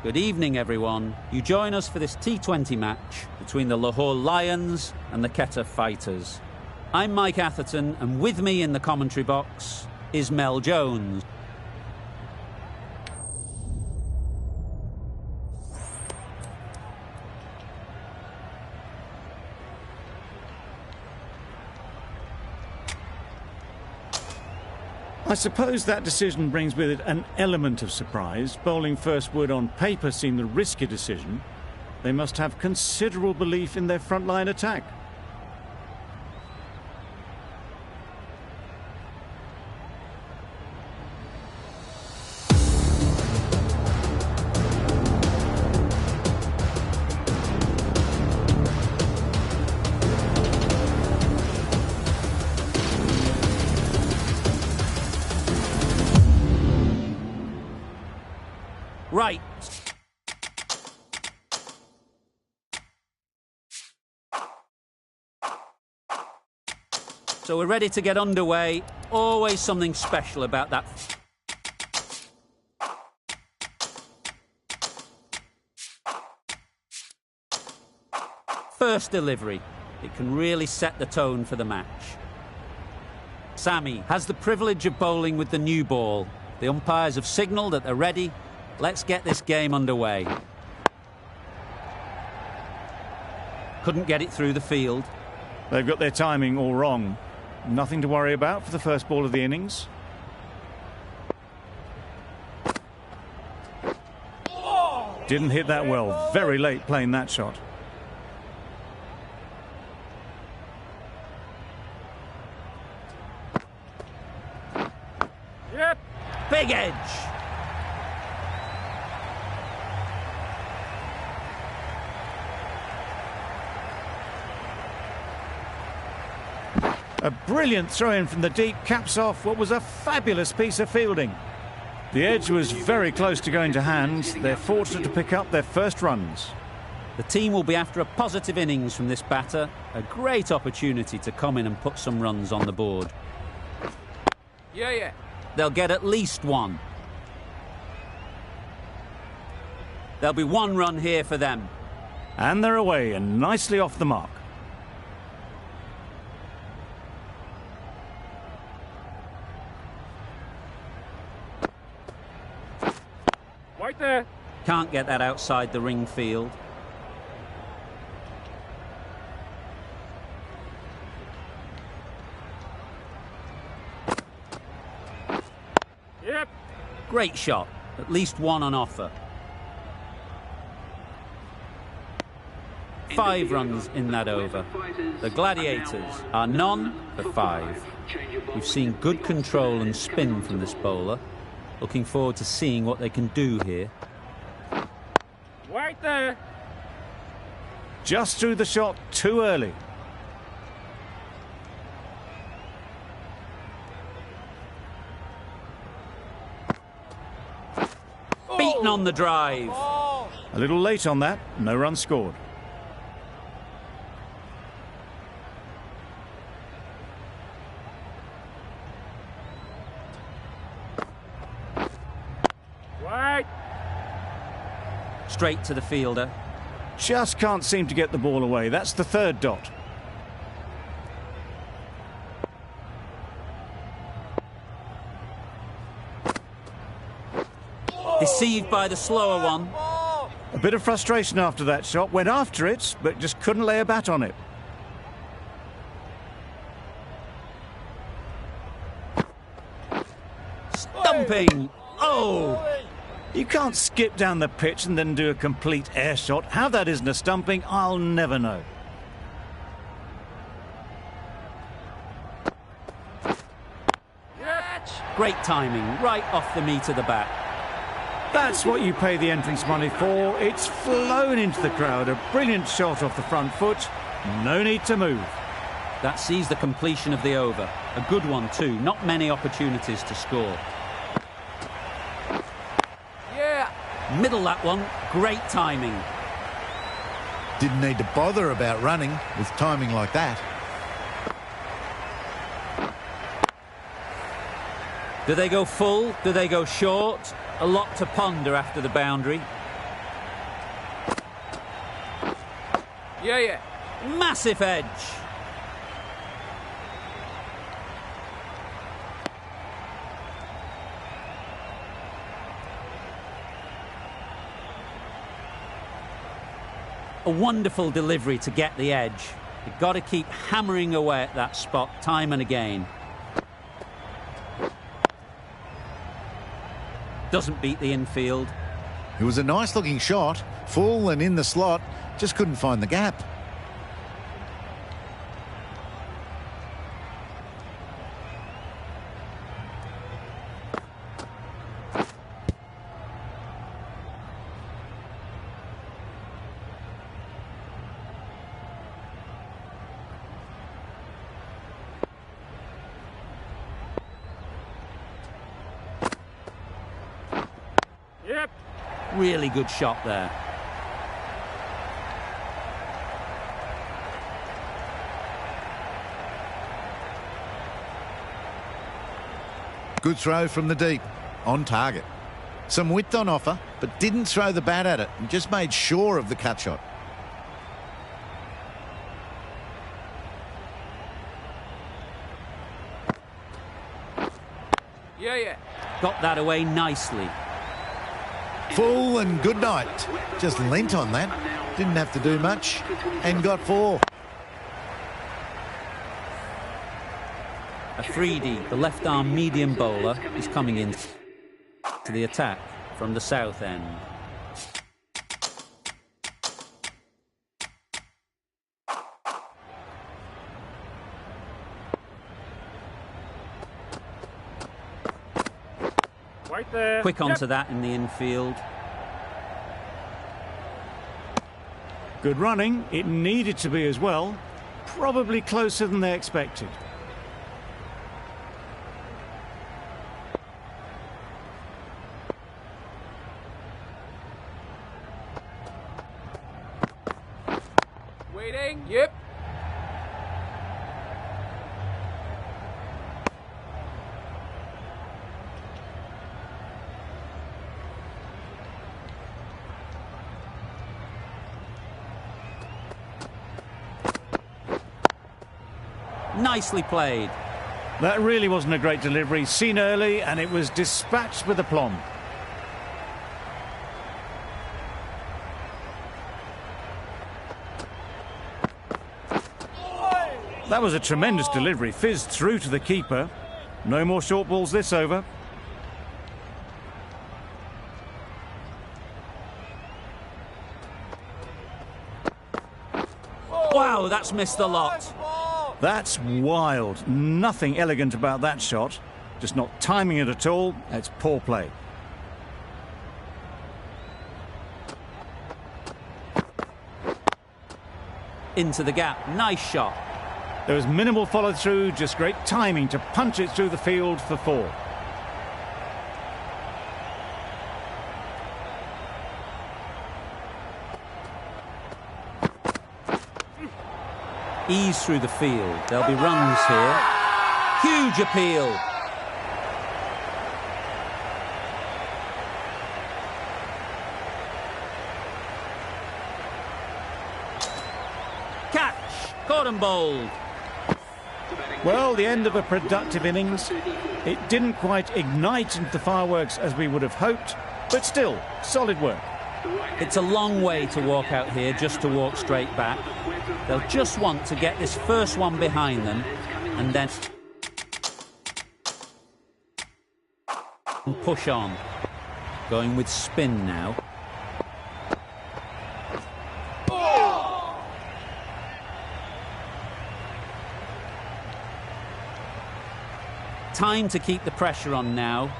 Good evening, everyone. You join us for this T20 match between the Lahore Lions and the Quetta Fighters. I'm Mike Atherton, and with me in the commentary box is Mel Jones. I suppose that decision brings with it an element of surprise. Bowling first would on paper seem the riskier decision. They must have considerable belief in their frontline attack. Right. So we're ready to get underway. Always something special about that. First delivery. It can really set the tone for the match. Sammy has the privilege of bowling with the new ball. The umpires have signalled that they're ready. Let's get this game underway. Couldn't get it through the field. They've got their timing all wrong. Nothing to worry about for the first ball of the innings. Didn't hit that well. Very late playing that shot. Yep. Big edge. A brilliant throw-in from the deep caps off what was a fabulous piece of fielding. The edge was very close to going to hand. They're fortunate to pick up their first runs. The team will be after a positive innings from this batter. A great opportunity to come in and put some runs on the board. Yeah. They'll get at least one. There'll be one run here for them. And they're away and nicely off the mark. Right there. Can't get that outside the ring field. Yep. Great shot. At least one on offer. 5 runs in that over. The Gladiators are none for 5. We've seen good control and spin from this bowler. Looking forward to seeing what they can do here. Right there. Just threw the shot too early. Beaten on the drive. A little late on that. No run scored. Right. Straight to the fielder. Just can't seem to get the ball away. That's the third dot. Deceived by the slower one. A bit of frustration after that shot. Went after it, but just couldn't lay a bat on it. Stumping. Oh! You can't skip down the pitch and then do a complete air shot. How that isn't a stumping, I'll never know. Great timing, right off the meat of the bat. That's what you pay the entrance money for. It's flown into the crowd. A brilliant shot off the front foot. No need to move. That sees the completion of the over. A good one too. Not many opportunities to score. Yeah. Middle that one. Great timing. Didn't need to bother about running with timing like that. Do they go full? Do they go short? A lot to ponder after the boundary. Yeah. Massive edge. A wonderful delivery to get the edge. You've got to keep hammering away at that spot time and again. Doesn't beat the infield. It was a nice looking shot, full and in the slot, just couldn't find the gap. Yep. Really good shot there. Good throw from the deep, on target. Some width on offer, but didn't throw the bat at it and just made sure of the cut shot. Yeah. Got that away nicely. Full and good night. Just leant on that. Didn't have to do much and got 4. Afridi, the left-arm medium bowler, is coming in to the attack from the south end. Right there. Quick onto that in the infield. Good running. It needed to be as well. Probably closer than they expected. Waiting. Yep. Nicely played. That really wasn't a great delivery. Seen early, and it was dispatched with aplomb. That was a tremendous delivery. Fizzed through to the keeper. No more short balls this over. Wow, that's missed the lot. That's wild. Nothing elegant about that shot. Just not timing it at all. It's poor play. Into the gap. Nice shot. There was minimal follow-through, just great timing to punch it through the field for 4. Ease through the field. There'll be runs here. Huge appeal. Catch. Caught and bowled. Well, the end of a productive innings. It didn't quite ignite into the fireworks as we would have hoped, but still, solid work. It's a long way to walk out here just to walk straight back. They'll just want to get this first one behind them and then push on. Going with spin now. Time to keep the pressure on now.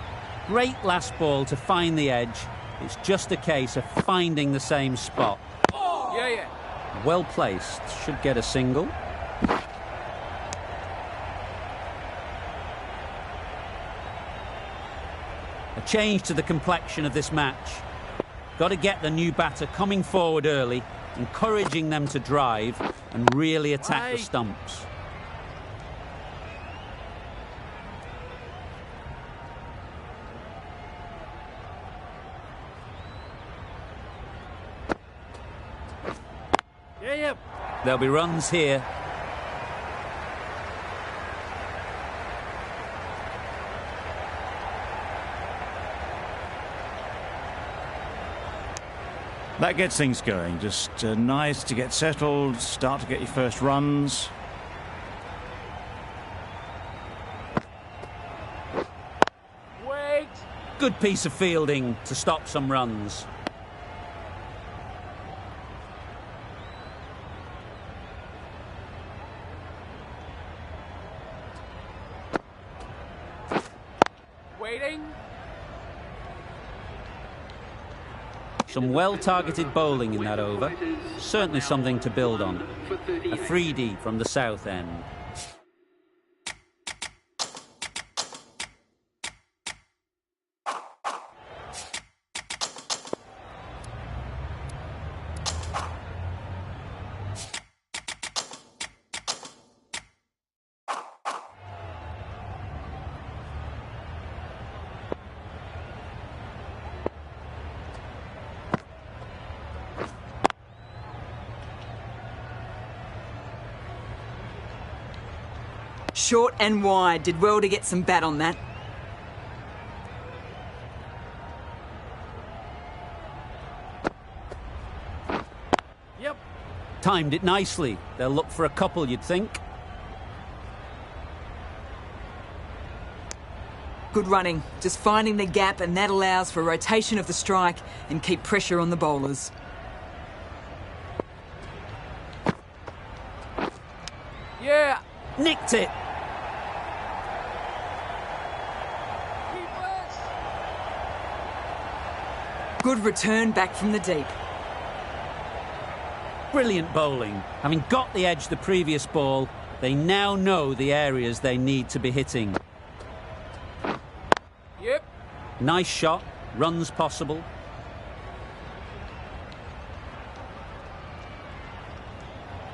Great last ball to find the edge. It's just a case of finding the same spot. Yeah. Well placed. Should get a single. A change to the complexion of this match. Got to get the new batter coming forward early, encouraging them to drive and really attack the stumps. There'll be runs here. That gets things going. Just nice to get settled, start to get your first runs. Wait! Good piece of fielding to stop some runs. Waiting. Some well-targeted bowling in that over. Certainly something to build on. A 3D from the south end. Short and wide. Did well to get some bat on that. Yep. Timed it nicely. They'll look for a couple, you'd think. Good running. Just finding the gap, and that allows for rotation of the strike and keep pressure on the bowlers. Yeah. Nicked it. Good return back from the deep. Brilliant bowling. Having got the edge the previous ball, they now know the areas they need to be hitting. Yep. Nice shot. Runs possible.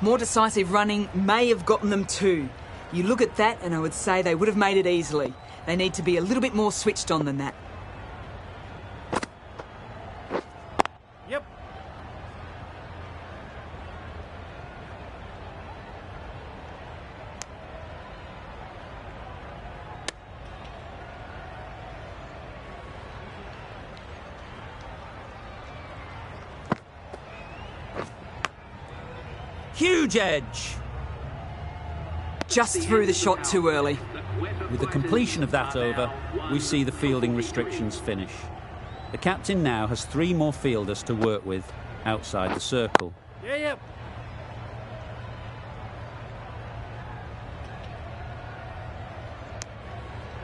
More decisive running may have gotten them two. You look at that and I would say they would have made it easily. They need to be a little bit more switched on than that. Yep. Huge edge. Just threw the shot too early. With the completion of that over, we see the fielding restrictions finish. The captain now has 3 more fielders to work with outside the circle. Yeah, yep.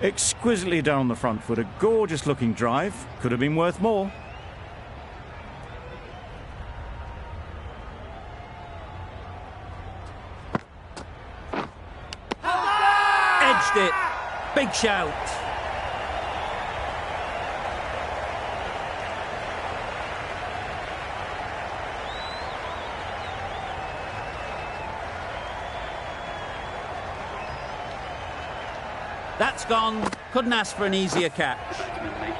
Exquisitely done on the front foot. A gorgeous looking drive. Could have been worth more. Edged it. Big shout. That's gone. Couldn't ask for an easier catch.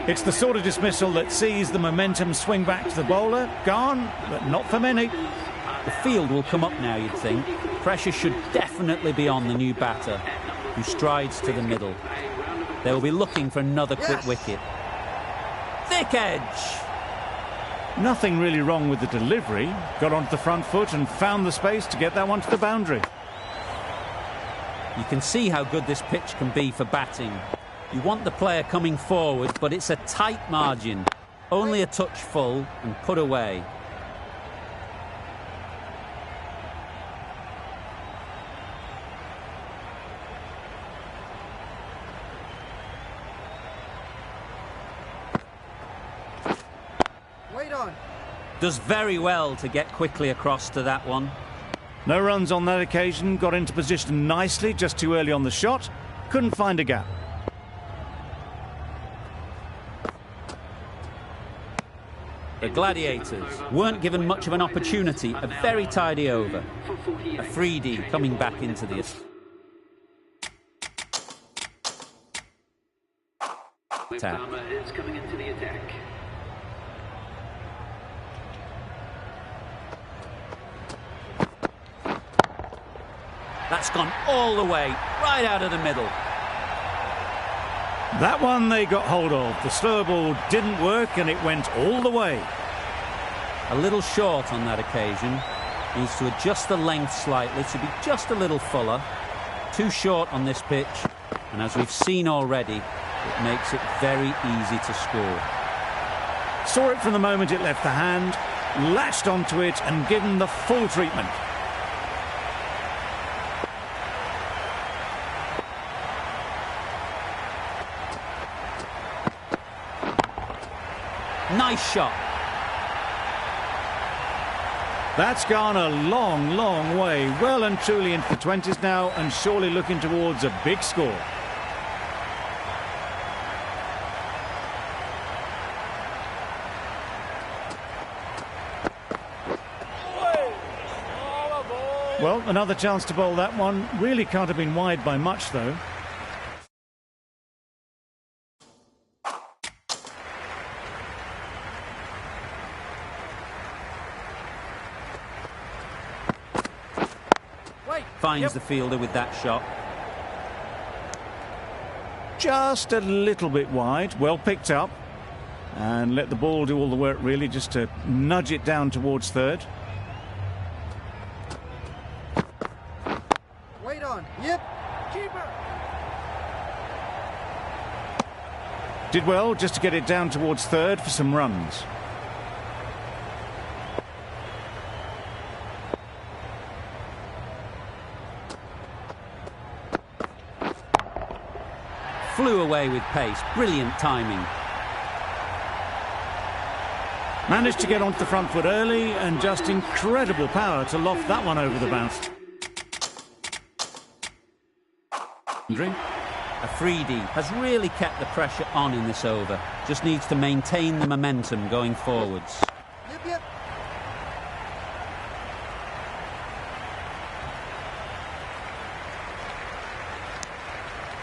It's the sort of dismissal that sees the momentum swing back to the bowler. Gone, but not for many. The field will come up now, you'd think. Pressure should definitely be on the new batter, who strides to the middle. They will be looking for another quick wicket. Thick edge. Nothing really wrong with the delivery. Got onto the front foot and found the space to get that one to the boundary. You can see how good this pitch can be for batting. You want the player coming forward, but it's a tight margin. Only a touch full and put away. Wait on. Does very well to get quickly across to that one. No runs on that occasion. Got into position nicely, just too early on the shot. Couldn't find a gap. The Gladiators weren't given much of an opportunity. A very tidy over. A 3D coming back into the attack. Is coming into the attack. That's gone all the way, right out of the middle. That one they got hold of. The slower ball didn't work and it went all the way. A little short on that occasion. Needs to adjust the length slightly to be just a little fuller. Too short on this pitch. And as we've seen already, it makes it very easy to score. Saw it from the moment it left the hand, latched onto it and given the full treatment. Nice shot. That's gone a long, long way. Well and truly into the 20s now and surely looking towards a big score. Well, another chance to bowl that one. Really can't have been wide by much, though. Finds the fielder with that shot. Just a little bit wide. Well picked up. And let the ball do all the work, really, just to nudge it down towards third. Wait on. Yep. Keeper. Did well just to get it down towards third for some runs. Flew away with pace. Brilliant timing. Managed to get onto the front foot early and just incredible power to loft that one over the bounce. Afridi has really kept the pressure on in this over. Just needs to maintain the momentum going forwards. Yep.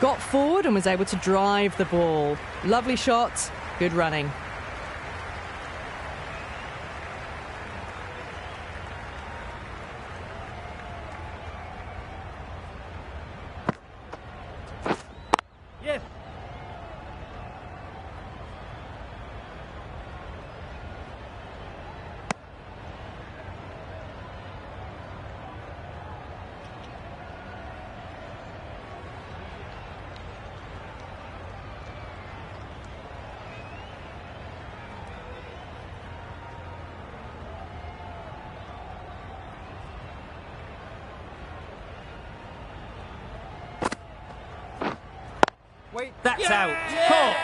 Got forward and was able to drive the ball. Lovely shot, good running. Yes. Wait. That's out. Caught.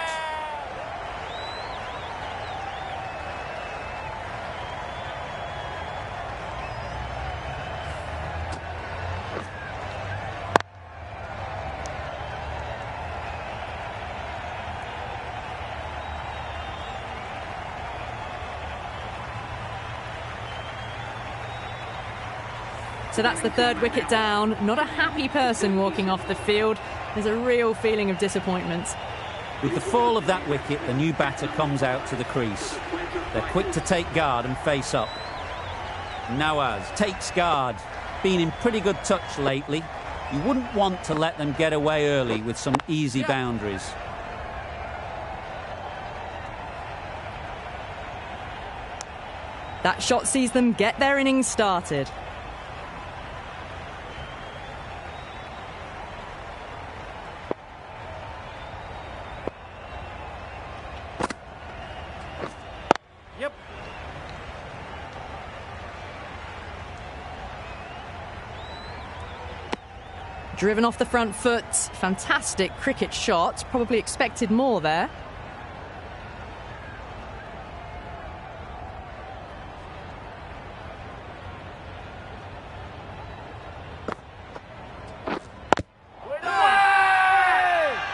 So that's the third wicket down. Not a happy person walking off the field. There's a real feeling of disappointment. With the fall of that wicket, the new batter comes out to the crease. They're quick to take guard and face up. Nawaz takes guard. Been in pretty good touch lately. You wouldn't want to let them get away early with some easy boundaries. That shot sees them get their innings started. Yep. Driven off the front foot. Fantastic cricket shot. Probably expected more there.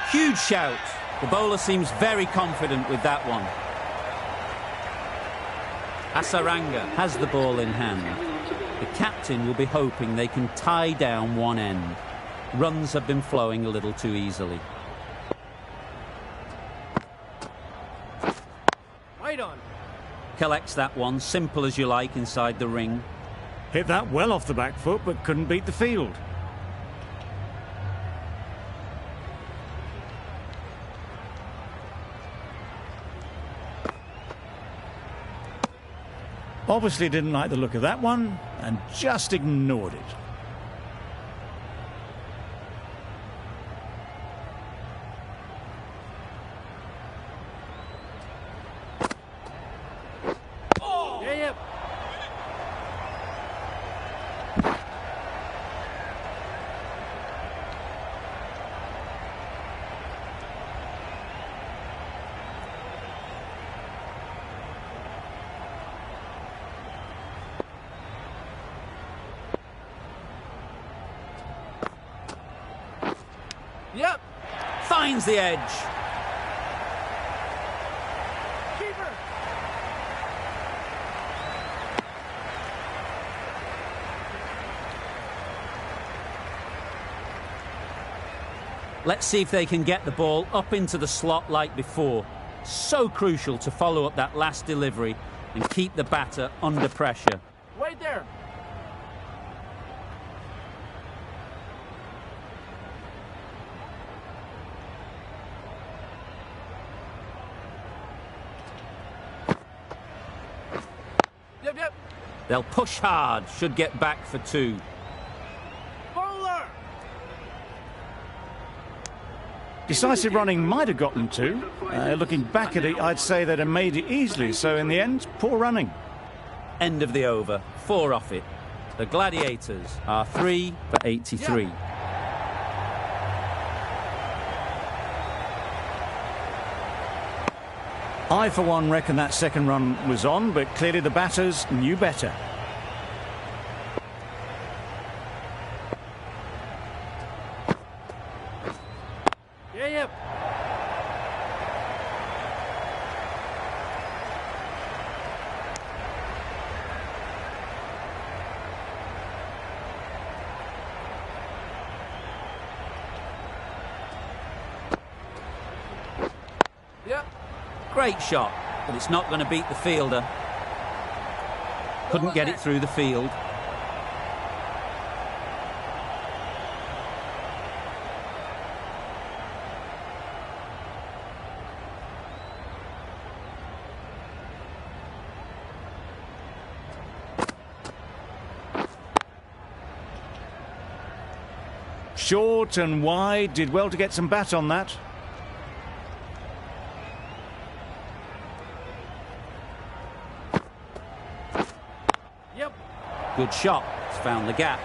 Huge shout. The bowler seems very confident with that one. Asaranga has the ball in hand. The captain will be hoping they can tie down one end. Runs have been flowing a little too easily. Right on. Collects that one, simple as you like, inside the ring. Hit that well off the back foot, but couldn't beat the field. Obviously didn't like the look of that one and just ignored it. Yeah, yep. Yep. Finds the edge. Keeper. Let's see if they can get the ball up into the slot like before. So crucial to follow up that last delivery and keep the batter under pressure. Wait there. Yep, yep. They'll push hard, should get back for 2. Bowler. Decisive running might have got them 2. Looking back at it, I'd say they'd have made it easily. So in the end, poor running. End of the over, 4 off it. The Gladiators are 3 for 83. Yeah. I, for one, reckon that second run was on, but clearly the batters knew better. Yeah, yep. Yep. Great shot, but it's not going to beat the fielder. Couldn't get it through the field. Short and wide, did well to get some bat on that. Yep. Good shot, it's found the gap.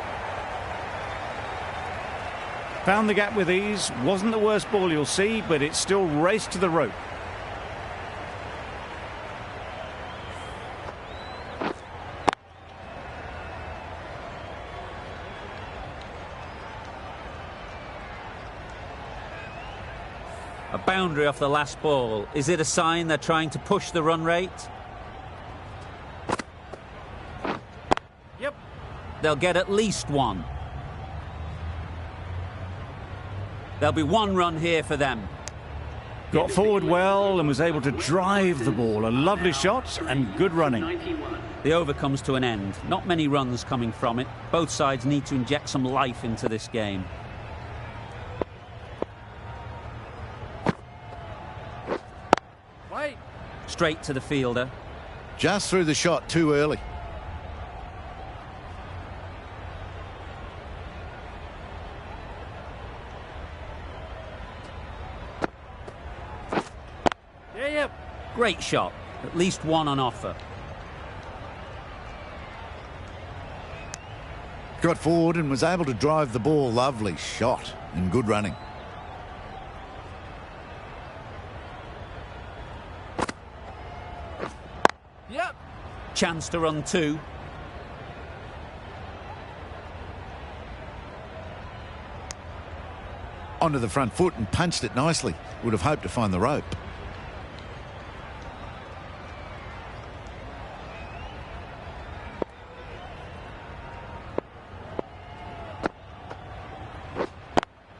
Found the gap with ease. Wasn't the worst ball you'll see, but it still raced to the rope. A boundary off the last ball. Is it a sign they're trying to push the run rate? Yep. They'll get at least 1. There'll be 1 run here for them. Got forward well and was able to drive the ball. A lovely shot and good running. The over comes to an end. Not many runs coming from it. Both sides need to inject some life into this game. Wait. Straight to the fielder. Just threw the shot too early. Yeah, yep. Great shot. At least 1 on offer. Got forward and was able to drive the ball. Lovely shot and good running. Yep. Chance to run 2. Onto the front foot and punched it nicely. Would have hoped to find the rope.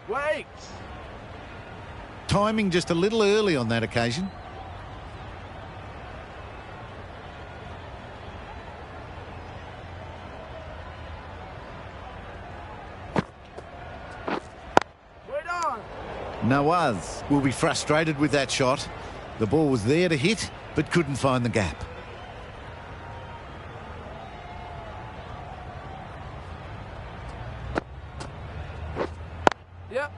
Wait. Timing just a little early on that occasion. Wait on. Nawaz will be frustrated with that shot. The ball was there to hit, but couldn't find the gap. Yep.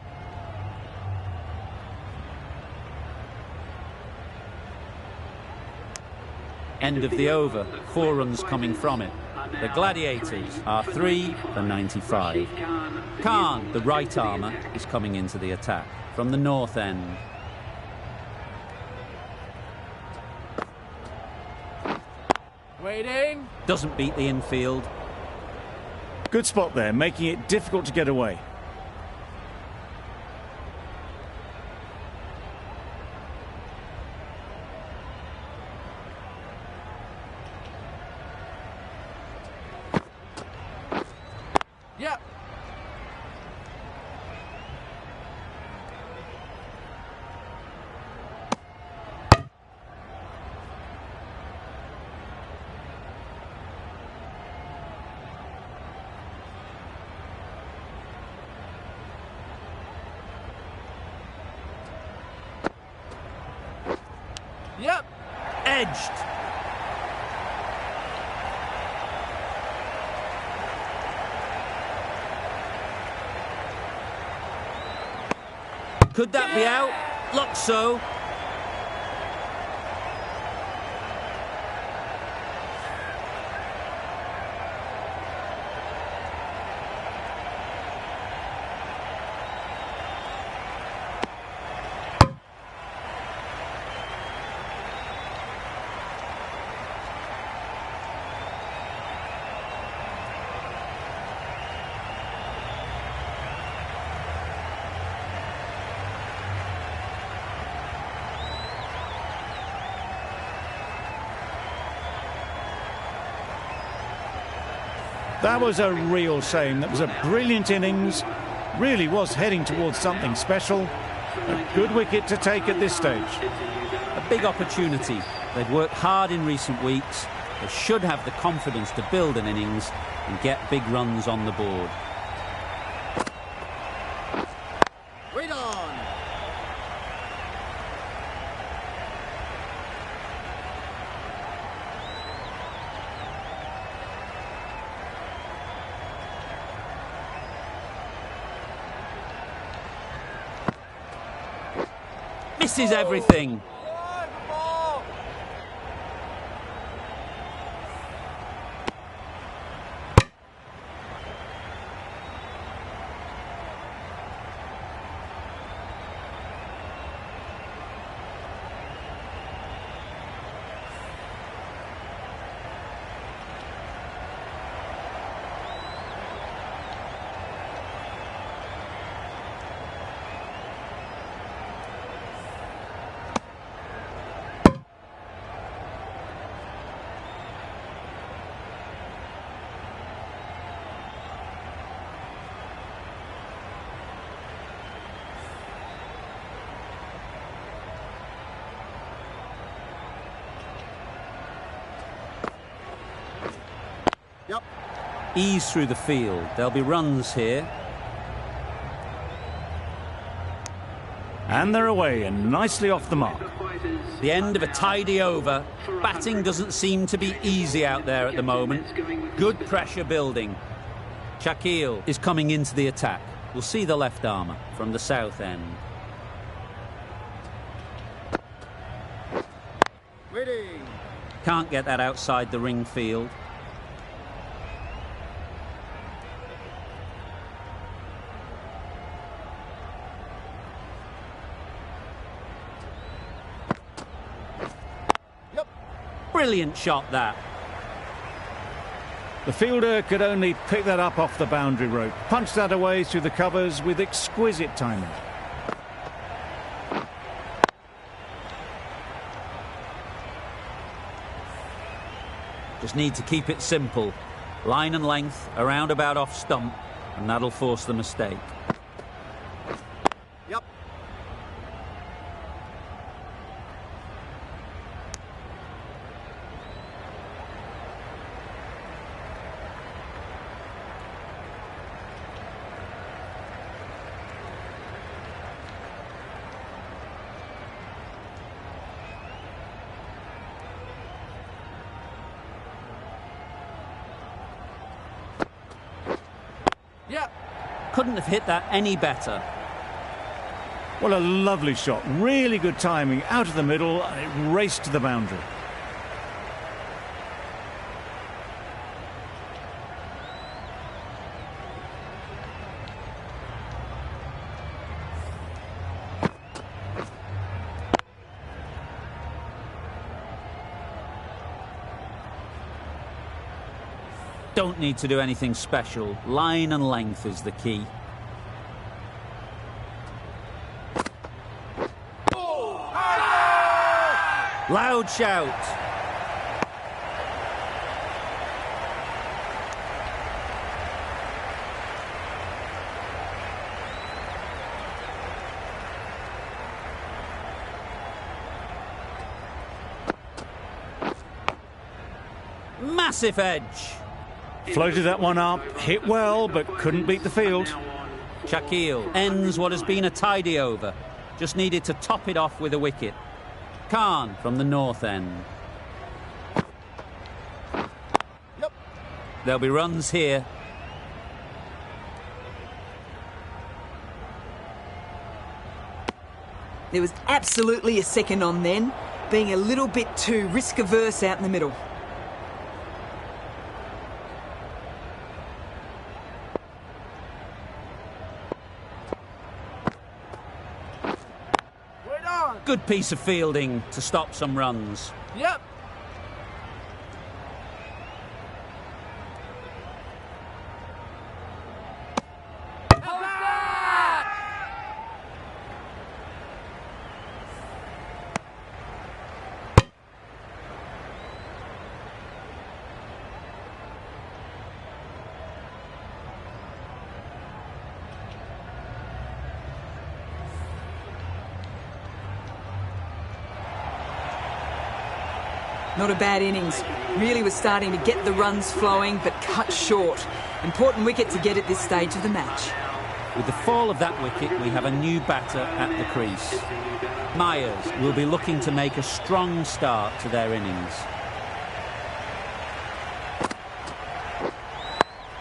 End of the over. 4 runs coming from it. The Gladiators are 3 for 95. Khan, the right armour, is coming into the attack from the north end. Waiting. Doesn't beat the infield. Good spot there, making it difficult to get away. Yep. Yep. Edged. Could that be out? Looks so. That was a real shame. That was a brilliant innings. Really was heading towards something special. A good wicket to take at this stage. A big opportunity. They've worked hard in recent weeks. They should have the confidence to build an innings and get big runs on the board. Wait on. Misses everything. Yep. Ease through the field. There'll be runs here. And they're away and nicely off the mark. The end of a tidy over. Batting doesn't seem to be easy out there at the moment. Good pressure building. Shakil is coming into the attack. We'll see the left armour from the south end. Waiting. Can't get that outside the ring field. Brilliant shot, that. The fielder could only pick that up off the boundary rope. Punched that away through the covers with exquisite timing. Just need to keep it simple. Line and length, around about off stump, and that'll force the mistake. Yep. Couldn't have hit that any better. Well, a lovely shot. Really good timing. Out of the middle, and it raced to the boundary. Don't need to do anything special. Line and length is the key. Loud shout. Massive edge. Floated that one up, hit well, but couldn't beat the field. Shaquille ends what has been a tidy over. Just needed to top it off with a wicket. Khan from the north end. Yep. There'll be runs here. There was absolutely a second on then, being a little bit too risk-averse out in the middle. Good piece of fielding to stop some runs. Yep. Not a bad innings. Really was starting to get the runs flowing, but cut short. Important wicket to get at this stage of the match. With the fall of that wicket, we have a new batter at the crease. Myers will be looking to make a strong start to their innings.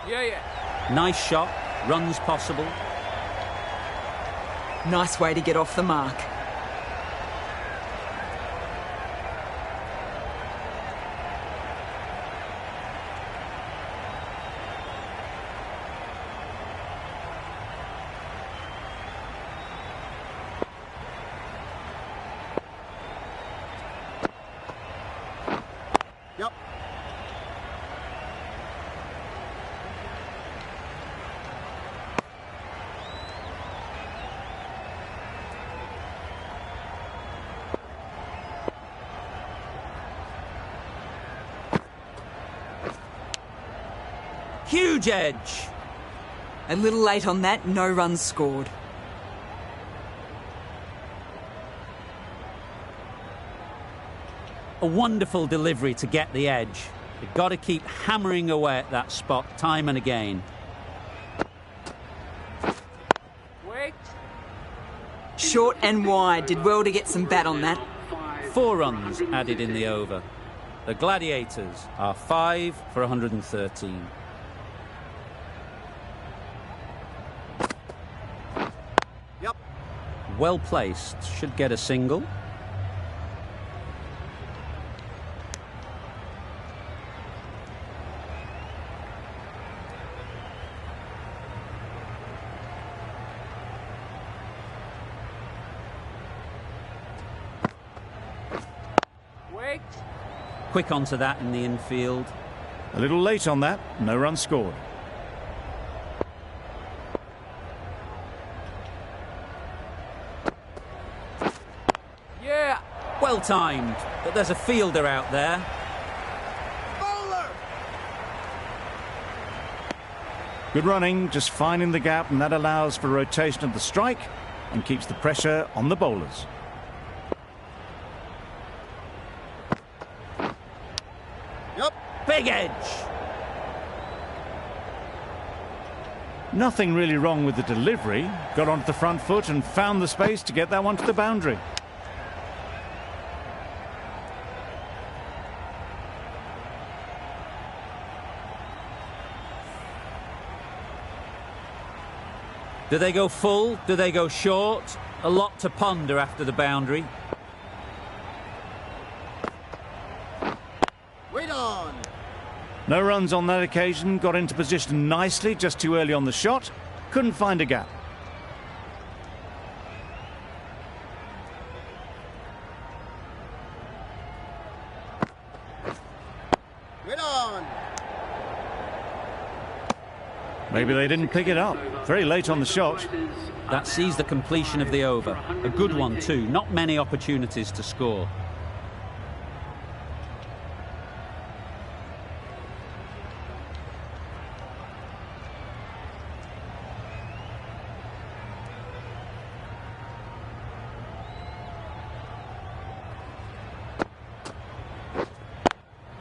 Yeah. Nice shot, runs possible. Nice way to get off the mark. Yep. Huge edge. A little late on that, no runs scored. A wonderful delivery to get the edge. You've got to keep hammering away at that spot time and again. Wait. Short and wide, did well to get some bat on that. 4 runs added in the over. The Gladiators are 5 for 113. Yep. Well placed, should get a single. Wait. Quick onto that in the infield. A little late on that, no runs scored. Yeah. Well timed, but there's a fielder out there. Bowler. Good running, just finding the gap, and that allows for rotation of the strike and keeps the pressure on the bowlers. Yep. Big edge. Nothing really wrong with the delivery. Got onto the front foot and found the space to get that one to the boundary. Do they go full? Do they go short? A lot to ponder after the boundary. Wait on. No runs on that occasion, got into position nicely, just too early on the shot. Couldn't find a gap. Wait on. Maybe they didn't pick it up. Very late on the shot. That sees the completion of the over. A good one too. Not many opportunities to score.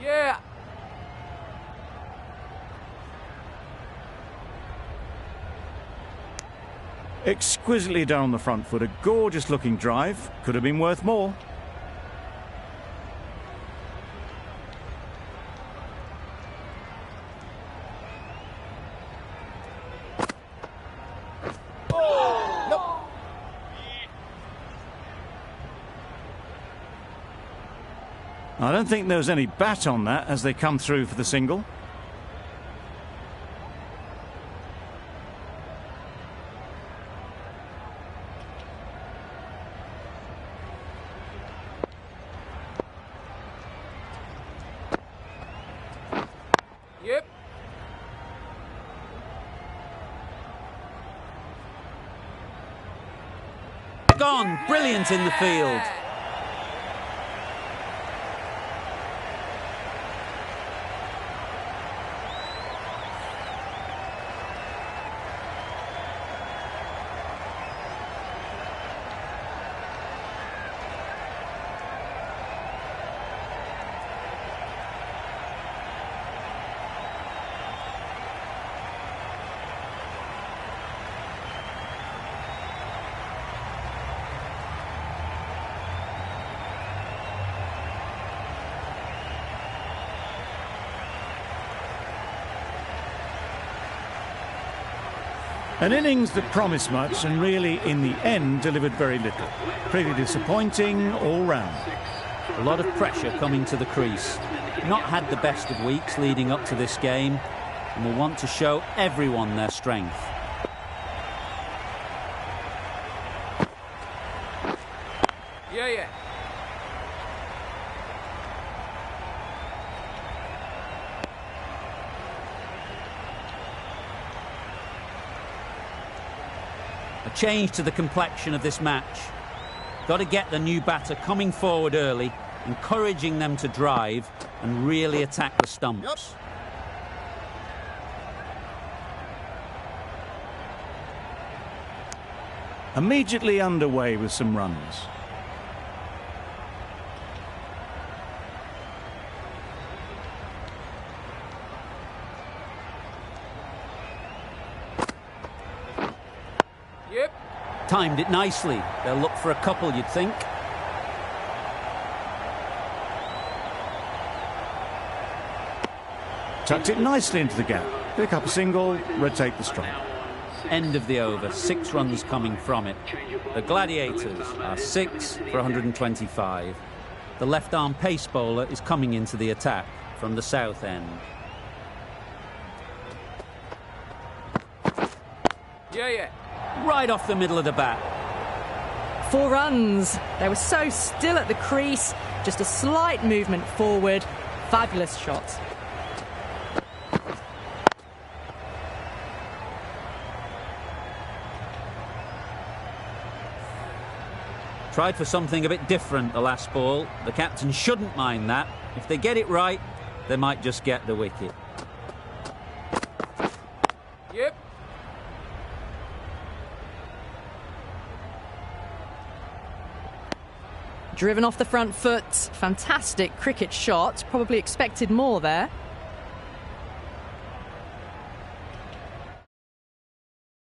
Yeah. Exquisitely done on the front foot. A gorgeous looking drive. Could have been worth more. I don't think there was any bat on that as they come through for the single. Yep. Gone. Brilliant in the field. An innings that promised much and really, in the end, delivered very little. Pretty disappointing all round. A lot of pressure coming to the crease. Not had the best of weeks leading up to this game and will want to show everyone their strength. Yeah. A change to the complexion of this match. Got to get the new batter coming forward early, encouraging them to drive and really attack the stumps. Immediately underway with some runs. Yep. Timed it nicely. They'll look for a couple, you'd think. Tucked it nicely into the gap. Pick up a single, rotate the strike. End of the over. 6 runs coming from it. The Gladiators are 6 for 125. The left-arm pace bowler is coming into the attack from the south end. Yeah. Right off the middle of the bat. 4 runs. They were so still at the crease. Just a slight movement forward. Fabulous shot. Tried for something a bit different the last ball. The captain shouldn't mind that. If they get it right, they might just get the wicket. Yep. Driven off the front foot. Fantastic cricket shot. Probably expected more there.